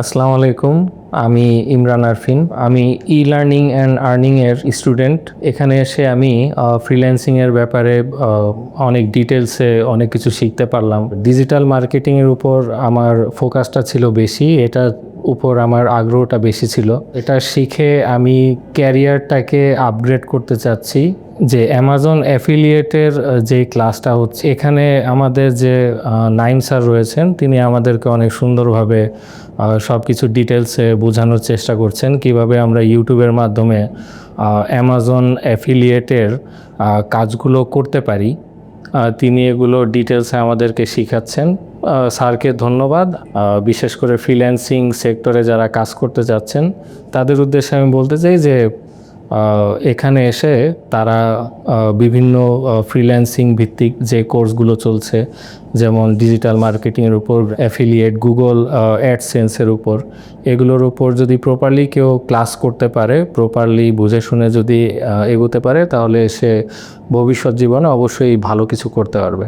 আসসালামু আলাইকুম। আমি ইমরান আরফিন। আমি ই লার্নিং অ্যান্ড আর্নিং এর স্টুডেন্ট। এখানে এসে আমি ফ্রিল্যান্সিং এর ব্যাপারে অনেক ডিটেলসে অনেক কিছু শিখতে পারলাম। ডিজিটাল মার্কেটিং এর উপর আমার ফোকাসটা ছিল বেশি, এটার উপর আমার আগ্রহটা বেশি ছিল। এটা শিখে আমি ক্যারিয়ারটাকে আপগ্রেড করতে চাচ্ছি। যে অ্যামাজন অ্যাফিলিয়েটের যে ক্লাসটা হচ্ছে, এখানে আমাদের যে নাইম স্যার রয়েছেন, তিনি আমাদেরকে অনেক সুন্দরভাবে সব কিছু ডিটেলসে বোঝানোর চেষ্টা করছেন কিভাবে আমরা ইউটিউবের মাধ্যমে অ্যামাজন অ্যাফিলিয়েটের কাজগুলো করতে পারি। তিনি এগুলো ডিটেলসে আমাদেরকে শেখাচ্ছেন। স্যারকে ধন্যবাদ। বিশেষ করে ফ্রিল্যান্সিং সেক্টরে যারা কাজ করতে যাচ্ছেন তাদের উদ্দেশ্যে আমি বলতে চাই যে এখানে এসে তারা বিভিন্ন ফ্রিল্যান্সিং ভিত্তিক যে কোর্সগুলো চলছে, যেমন ডিজিটাল মার্কেটিংয়ের উপর, অ্যাফিলিয়েট, গুগল অ্যাডসেন্সের উপর, এগুলোর উপর যদি প্রপারলি কেউ ক্লাস করতে পারে, প্রপারলি বুঝে শুনে যদি এগোতে পারে, তাহলে সে ভবিষ্যৎ জীবনে অবশ্যই ভালো কিছু করতে পারবে।